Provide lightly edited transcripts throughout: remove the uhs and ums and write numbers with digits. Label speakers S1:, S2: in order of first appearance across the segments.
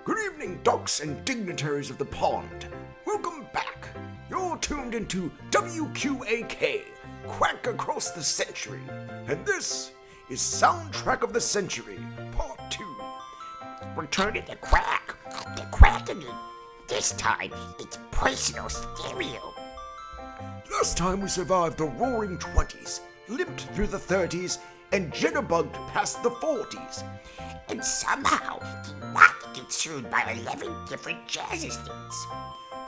S1: Good evening, ducks and dignitaries of the pond. Welcome back. You're tuned into WQAK, Quack Across the Century. And this is Soundtrack of the Century, Part 2.
S2: Return to the quack. The quackening. This time, it's personal stereo.
S1: Last time we survived the roaring 20s, limped through the 30s, and jitterbugged past the 40s.
S2: And somehow did not get sued by 11 different jazz estates.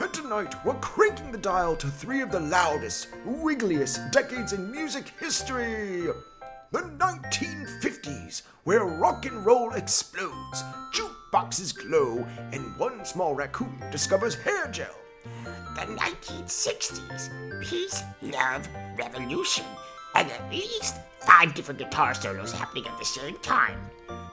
S1: And tonight, we're cranking the dial to 3 of the loudest, wiggliest decades in music history. The 1950s, where rock and roll explodes, jukeboxes glow, and one small raccoon discovers hair gel.
S2: The 1960s, peace, love, revolution, and at least 5 different guitar solos happening at the same time.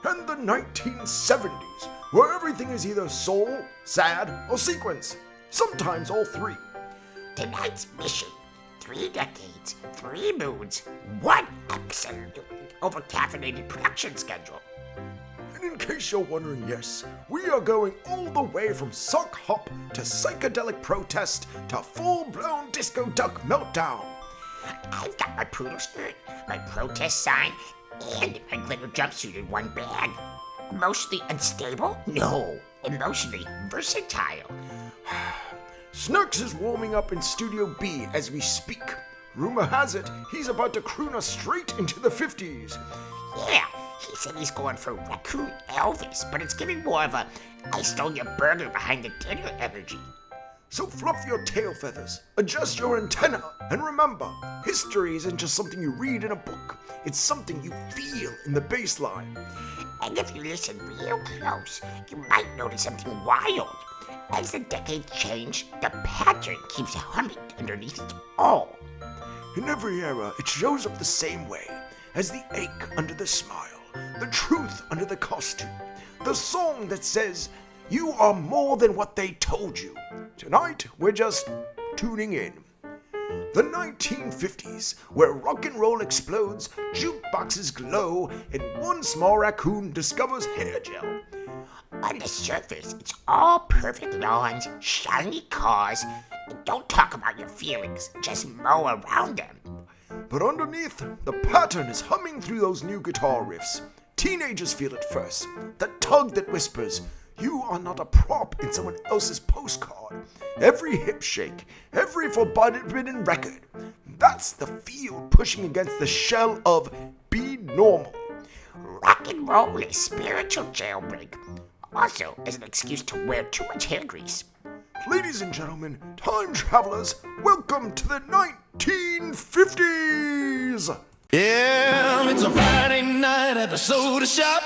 S1: And the 1970s, where everything is either soul, sad, or sequence. Sometimes all 3.
S2: Tonight's mission, 3 decades, 3 moods, 1 absolute over-caffeinated production schedule.
S1: And in case you're wondering, yes, we are going all the way from sock hop to psychedelic protest to full-blown disco duck meltdown.
S2: I've got my poodle skirt, my protest sign, and my glitter jumpsuit in one bag. Emotionally unstable? No. Emotionally versatile.
S1: Snooks is warming up in Studio B as we speak. Rumor has it, he's about to croon us straight into the 50s.
S2: Yeah, he said he's going for Raccoon Elvis, but it's giving more of a I stole your burger behind the dinner energy.
S1: So fluff your tail feathers, adjust your antenna, and remember, history isn't just something you read in a book, it's something you feel in the bass line.
S2: And if you listen real close, you might notice something wild. As the decades change, the pattern keeps humming underneath it all.
S1: In every era, it shows up the same way, as the ache under the smile, the truth under the costume, the song that says, "You are more than what they told you." Tonight, we're just tuning in. The 1950s, where rock and roll explodes, jukeboxes glow, and one small raccoon discovers hair gel.
S2: On the surface, it's all perfect lawns, shiny cars, and don't talk about your feelings, just mow around them.
S1: But underneath, the pattern is humming through those new guitar riffs. Teenagers feel it first, the tug that whispers, "You are not a prop in someone else's postcard." Every hip shake, every forbidden record. That's the field pushing against the shell of be normal.
S2: Rock and roll is spiritual jailbreak. Also, as an excuse to wear too much hair grease.
S1: Ladies and gentlemen, time travelers, welcome to the 1950s!
S3: Yeah, it's a Friday night at the soda shop.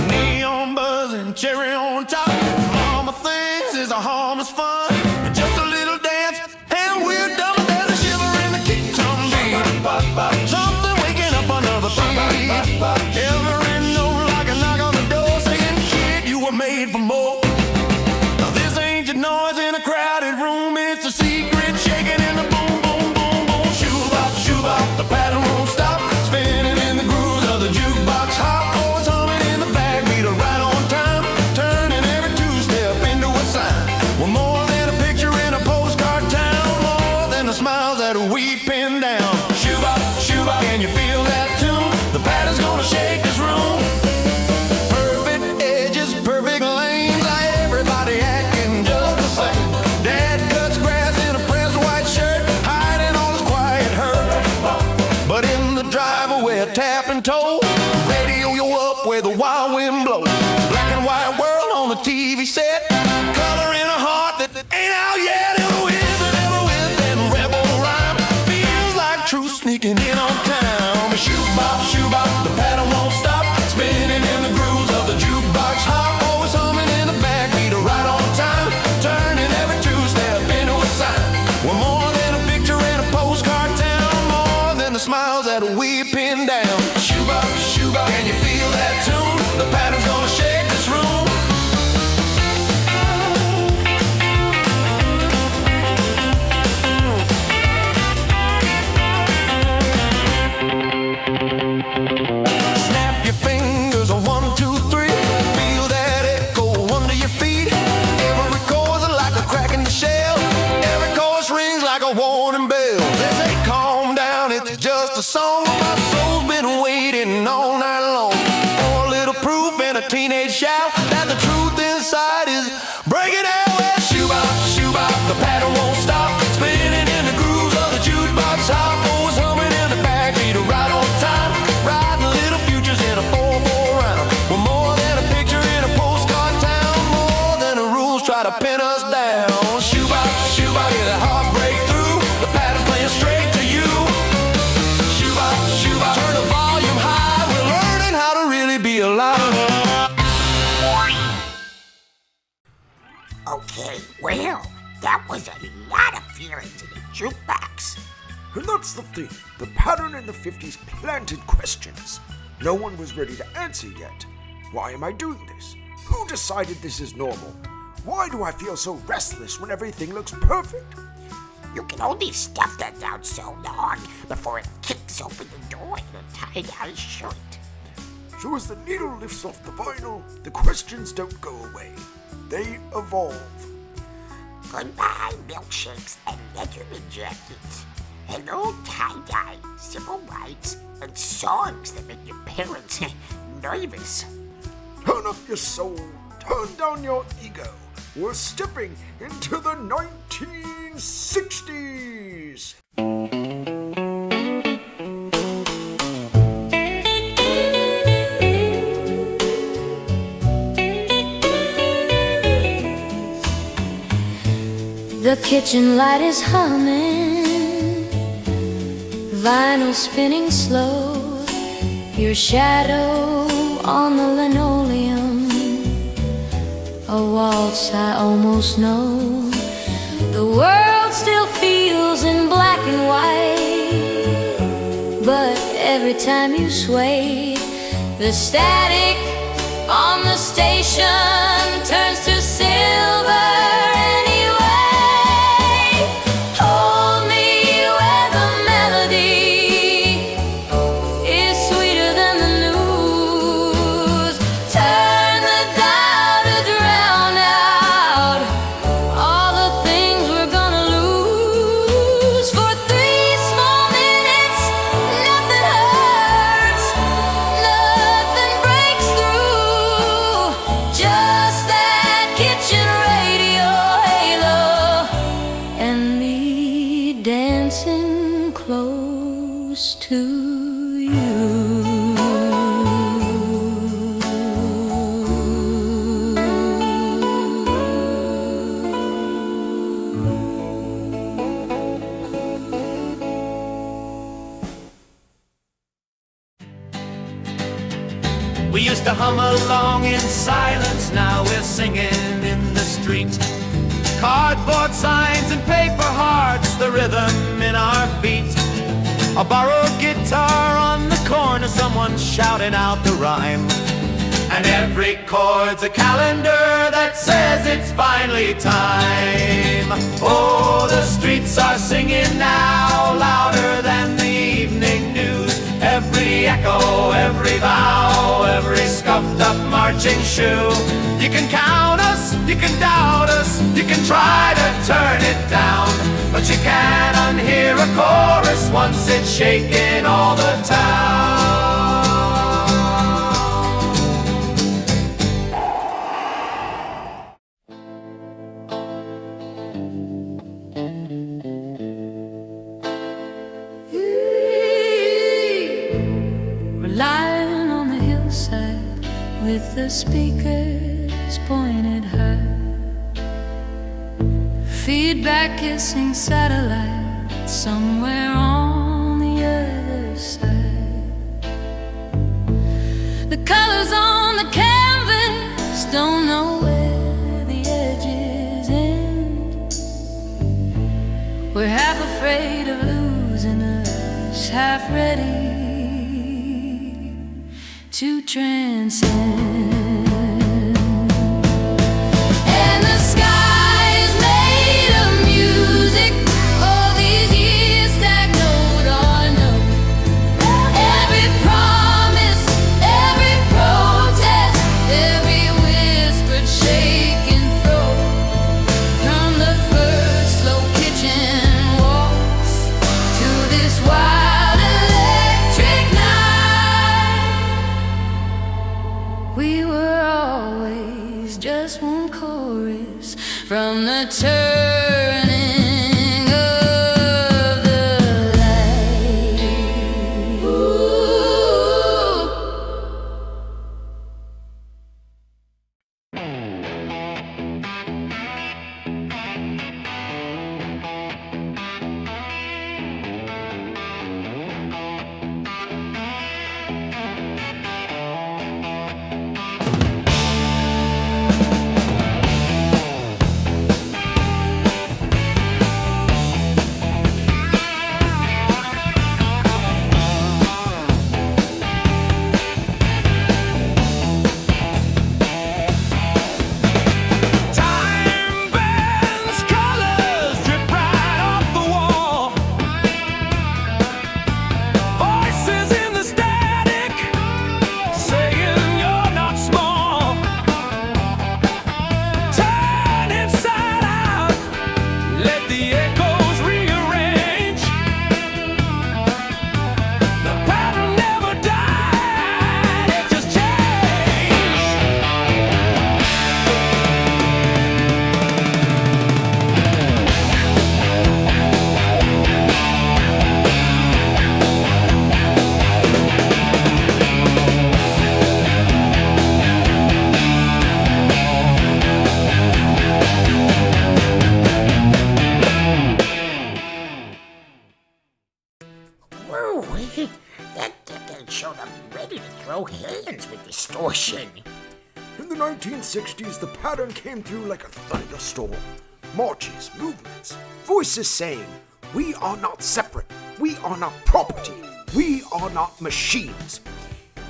S3: Neon buzzing, cherry on top. Mama thinks it's a harmless fun. Just a little dance, and we're done. There's a shiver in the kick-drum beat. Something waking up another beat. Every note like a knock on the door saying, "Kid, you were made for more." Now this ain't your noise in a crowded room. It's a secret shaking in the boom, boom, boom, boom. Shoe bop, the pattern won't stop. Spinning in the grooves of the jukebox hop. Always humming in the backbeat, right on time. Turning every two-step into a sign. We're more than a picture in a postcard town. More than the smiles that we pin down. Shoe bop, can you feel that tune? The pattern's gonna shake this room. Perfect edges, perfect lanes. Everybody acting just the same. Dad cuts grass in a pressed white shirt, hiding all his quiet hurt. But in the driveway, a tap and toe. Radio you up where the wild wind blows. Black and white world on the TV set. Color in a heart that ain't out yet. Ever with and rebel rhyme. Feels like truth sneaking in on time. Shoe bop, the pattern won't stop. Spinning in the grooves of the jukebox hop. Always humming in the backbeat, right on time. Turning every two-step into a sign. We're more than a picture in a postcard town. More than the smiles that we pin down. Shoe bop, can you feel that tune? The pattern's gonna shake this room.
S2: Okay, well, that was a lot of feelings in a jukebox.
S1: And that's the thing. The pattern in the 50s planted questions. No one was ready to answer yet. Why am I doing this? Who decided this is normal? Why do I feel so restless when everything looks perfect?
S2: You can only stuff that down so long before it kicks open the door in a tie-dye shirt.
S1: So as the needle lifts off the vinyl, the questions don't go away. They evolve.
S2: Goodbye, milkshakes and Letterman jackets. Hello, tie-dye, civil rights, and songs that make your parents nervous.
S1: Turn up your soul, turn down your ego. We're stepping into the 1960s.
S4: The kitchen light is humming, vinyl spinning slow, your shadow on the linoleum, a waltz I almost know. The world still feels in black and white, but every time you sway, the static on the station turns to silver.
S3: We used to hum along in silence, now we're singing in the street. Cardboard signs and paper hearts, the rhythm in our feet. A borrowed guitar on the corner, someone shouting out the rhyme. And every chord's a calendar that says it's finally time. Oh, the streets are singing now, louder than the evening news. Every echo, every vow, every scuffed up marching shoe. You can count us, you can doubt us, you can try to turn it down, but you can't unhear a chorus once it's shaking all the town.
S4: Lying on the hillside with the speakers pointed high, feedback kissing satellite somewhere on the other side. The colors on the canvas don't know where the edges end. We're half afraid of losing us, half ready to transcend. And the sky is made of music. All these years stacked note on note. Every promise, every protest, every whispered shake and throw. From the first slow kitchen walks to this wild electric night. We were always just one chorus from the turning of the light. Ooh.
S1: 1960s, the pattern came through like a thunderstorm. Marches, movements, voices saying, "We are not separate. We are not property. We are not machines."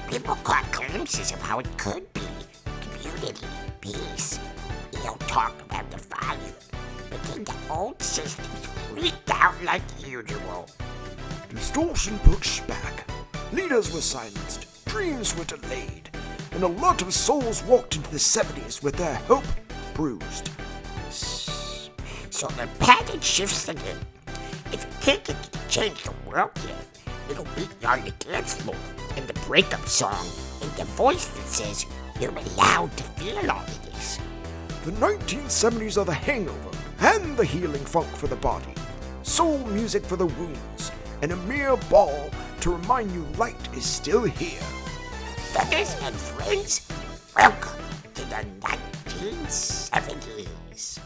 S2: People caught glimpses of how it could be. Community, peace. They'll talk about the fire. But then the old systems freaked out like usual.
S1: Distortion pushed back. Leaders were silenced. Dreams were delayed. And a lot of souls walked into the 70s with their hope bruised.
S2: So the pattern shifts again. If you can't get to change the world yet, it'll beat you on the dance floor, and the breakup song, and the voice that says you're allowed to feel all of this.
S1: The 1970s are the hangover and the healing funk for the body, soul music for the wounds, and a mere ball to remind you light is still here.
S2: Brothers and friends, welcome to the 1970s.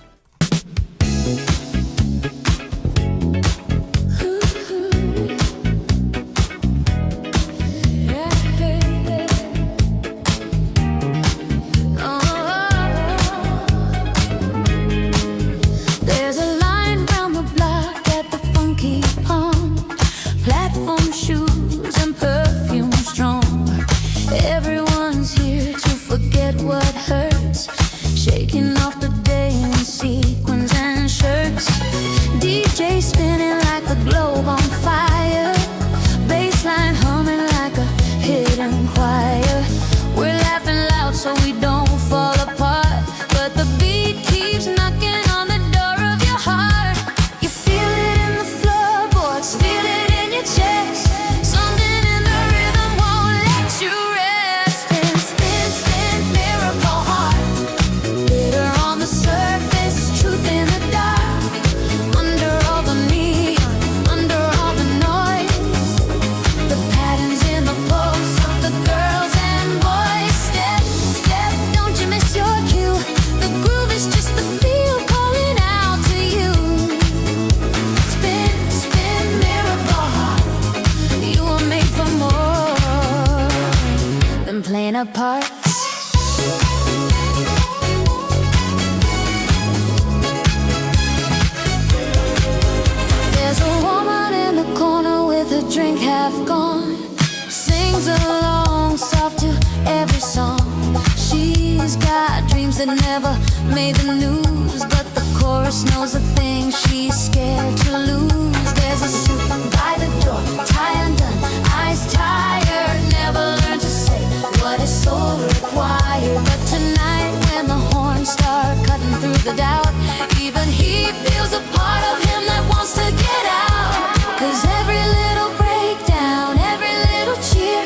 S4: There's a line round the block at the Funky Palm. Platform shoes and perfume strong. Everyone's here to forget what hurts. Shaking off the day in sequins and shirts. DJ spinning like a globe on fire. Bassline humming like a hidden choir. We're laughing loud so we don't fall apart. But the beat keeps knocking on the door of your heart. You feel it in the floorboards, feel it in your chest. Something in the rhythm won't let you rest. Spin, spin, spin, mirrorball heart. Glitter on the surface, truth in the dark. Under all the neon, under all the noise. The patterns in the pulse of the girls and boys. Step, step, don't you miss your cue. The groove is just the feel calling out to you. Spin, spin, mirrorball heart. You were made for more than playing a part. There's a woman in the corner with a drink half gone. Sings along soft to every song. She's got dreams that never made the news, but the chorus knows the thing she's scared to lose. There's a suit by the door, tie undone, eyes tired. Never learned to say what is so required. But tonight when the horns start cutting through the doubt, even he feels a part of him that wants to get out. 'Cause every little breakdown, every little cheer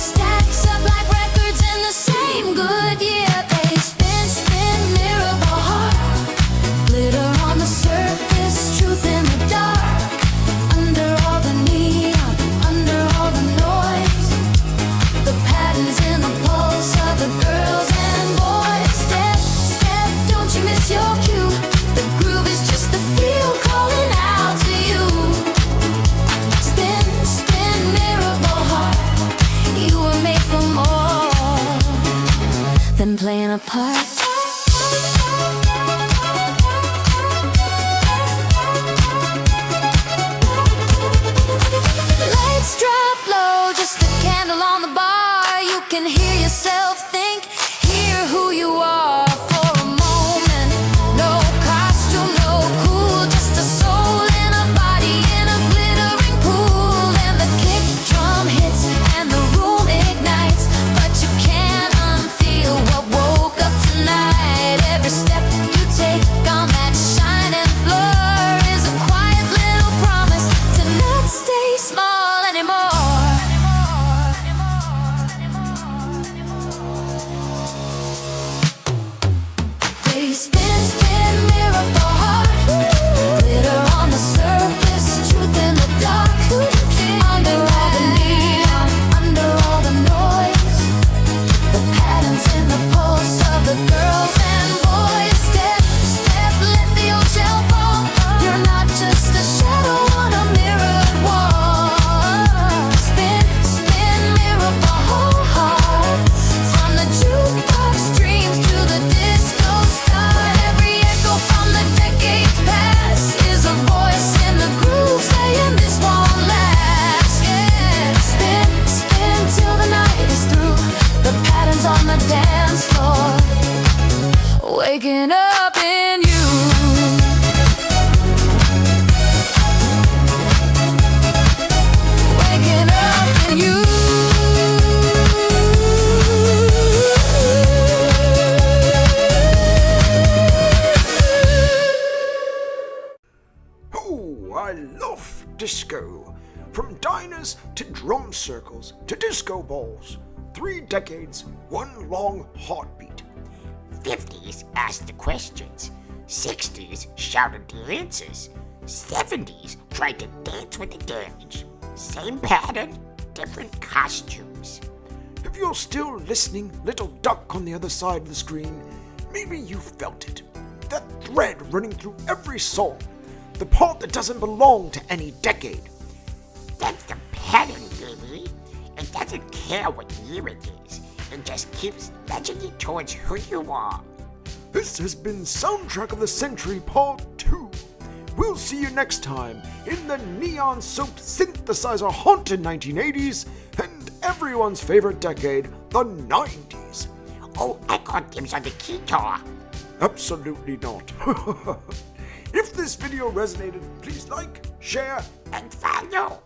S4: stacks up like records in the same good year. They spin, spin, mirrorball heart. Glitter on the surface, truth in the dark. Under all the neon, under all the noise. The patterns in the pulse of the girls and boys. Step, step, don't you miss your cue. The groove is just the feel calling out to you. Spin, spin, mirrorball heart. You were made for more than playing a part. Lights drop low, just a candle on the bar. You can hear yourself think, hear who you are for a moment. No costume, no cool, just a soul in a body in a glittering pool. And the kick drum hits and the room ignites, but you can't unfeel what woke up tonight. Every step you take on that shining floor is a quiet little promise to not stay small anymore. They spin, spin, mirrorball heart. Glitter on the surface, truth in the dark. Under all the neon, under all the noise. The patterns in the pulse of the girls and boys. Step, step, let the old shell fall. You're not just a shadow on a mirrored wall. Spin, spin, mirrorball heart. From the jukebox dreams to the waking up in you. Waking up in you.
S1: Oh, I love disco. From diners to drum circles to disco balls. 3 decades, one long heartbeat.
S2: 50s asked the questions. 60s shouted the answers. 70s tried to dance with the damage. Same pattern, different costumes.
S1: If you're still listening, little duck on the other side of the screen, maybe you felt it. That thread running through every song. The part that doesn't belong to any decade.
S2: That's the pattern, baby. It doesn't care what year it is. It just keeps nudging you towards who you are.
S1: This has been Soundtrack of the Century Part 2. We'll see you next time in the neon-soaked synthesizer haunted 1980s and everyone's favorite decade, the 90s.
S2: Oh, I got dibs on the guitar.
S1: Absolutely not. If this video resonated, please like, share,
S2: And follow.